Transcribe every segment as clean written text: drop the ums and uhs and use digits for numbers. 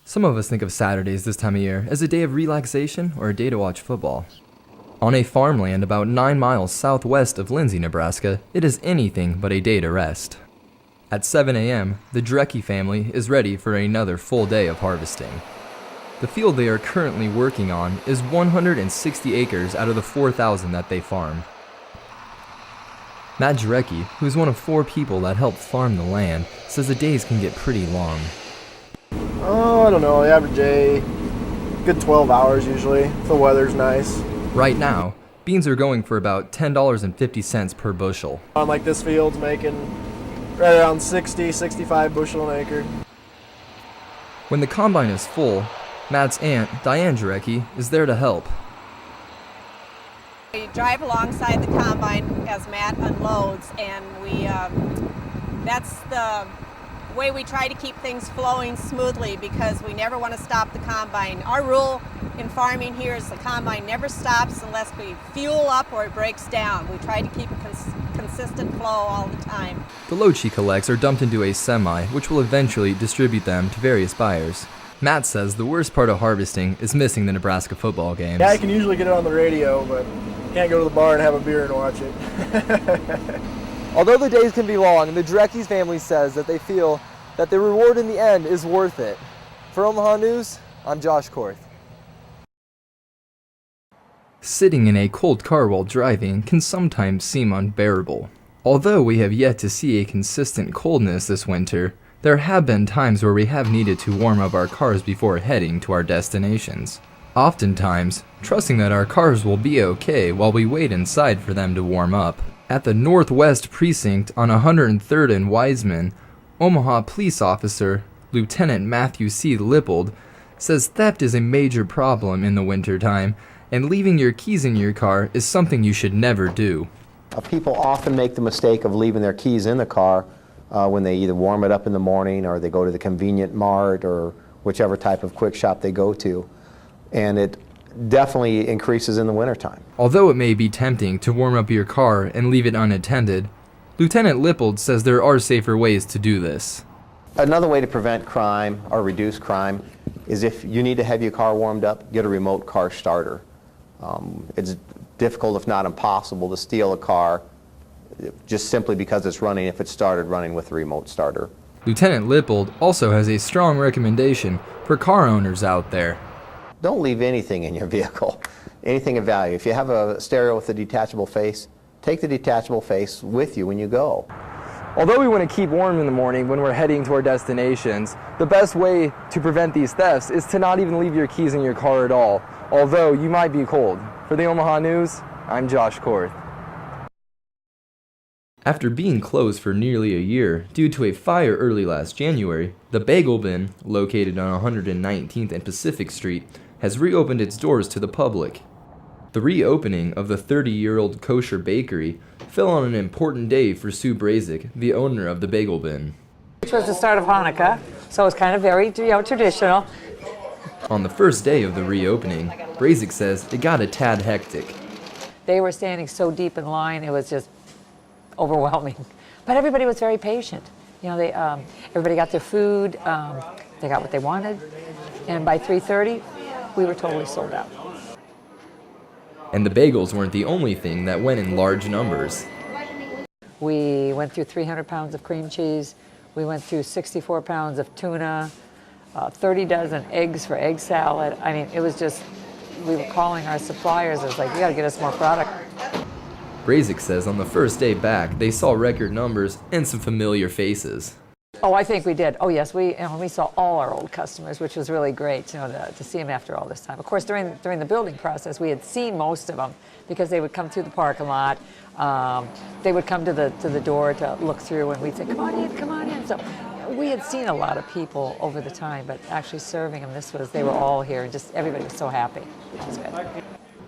Some of us think of Saturdays this time of year as a day of relaxation or a day to watch football. On a farmland about 9 miles southwest of Lindsay, Nebraska, it is anything but a day to rest. At 7 a.m., the Drecke family is ready for another full day of harvesting. The field they are currently working on is 160 acres out of the 4,000 that they farm. Matt Drecke, who is one of 4 people that help farm the land, says the days can get pretty long. I don't know, the average day, good 12 hours usually, if the weather's nice. Right now, beans are going for about $10.50 per bushel. On like this field's making right around 60, 65 bushel an acre. When the combine is full, Matt's aunt, Diane Drecke, is there to help. We drive alongside the combine as Matt unloads, and that's the way we try to keep things flowing smoothly because we never want to stop the combine. Our rule in farming here is the combine never stops unless we fuel up or it breaks down. We try to keep a consistent flow all the time. The load she collects are dumped into a semi, which will eventually distribute them to various buyers. Matt says the worst part of harvesting is missing the Nebraska football games. Yeah, I can usually get it on the radio, but can't go to the bar and have a beer and watch it. Although the days can be long, the Drecke's family says that they feel that the reward in the end is worth it. For Omaha News, I'm Josh Korth. Sitting in a cold car while driving can sometimes seem unbearable. Although we have yet to see a consistent coldness this winter, there have been times where we have needed to warm up our cars before heading to our destinations. Oftentimes, trusting that our cars will be okay while we wait inside for them to warm up. At the Northwest Precinct on 103rd and Wiseman, Omaha police officer Lieutenant Matthew C. Lippold says theft is a major problem in the wintertime, and leaving your keys in your car is something you should never do. People often make the mistake of leaving their keys in the car when they either warm it up in the morning or they go to the convenient mart or whichever type of quick shop they go to, and it definitely increases in the wintertime. Although it may be tempting to warm up your car and leave it unattended, Lieutenant Lippold says there are safer ways to do this. Another way to prevent crime or reduce crime is if you need to have your car warmed up, get a remote car starter. It's difficult, if not impossible, to steal a car just simply because it's running if it started running with a remote starter. Lieutenant Lippold also has a strong recommendation for car owners out there. Don't leave anything in your vehicle, anything of value. If you have a stereo with a detachable face, take the detachable face with you when you go. Although we want to keep warm in the morning when we're heading to our destinations, the best way to prevent these thefts is to not even leave your keys in your car at all, although you might be cold. For the Omaha News, I'm Josh Korth. After being closed for nearly a year due to a fire early last January, the Bagel Bin, located on 119th and Pacific Street, has reopened its doors to the public. The reopening of the 30-year-old kosher bakery fell on an important day for Sue Brazick, the owner of the Bagel Bin. Which was the start of Hanukkah, so it's kind of very traditional. On the first day of the reopening, Brazick says it got a tad hectic. They were standing so deep in line, it was just overwhelming. But everybody was very patient. You know, everybody got their food, they got what they wanted, and by 3:30, we were totally sold out. And the bagels weren't the only thing that went in large numbers. We went through 300 pounds of cream cheese, we went through 64 pounds of tuna, 30 dozen eggs for egg salad. I mean, it was just, we were calling our suppliers, it was like, you gotta get us more product. Brazick says on the first day back, they saw record numbers and some familiar faces. Oh, I think we did. Oh, yes, we saw all our old customers, which was really great, you know, to see them after all this time. Of course, during the building process, we had seen most of them because they would come through the parking lot. They would come to the door to look through, and we'd say, "Come on in, come on in." So we had seen a lot of people over the time, but actually serving them, they were all here, and just everybody was so happy, which was good.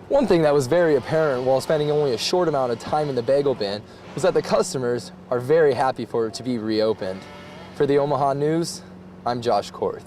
One thing that was very apparent while spending only a short amount of time in the Bagel Bin was that the customers are very happy for it to be reopened. For the Omaha News, I'm Josh Korth.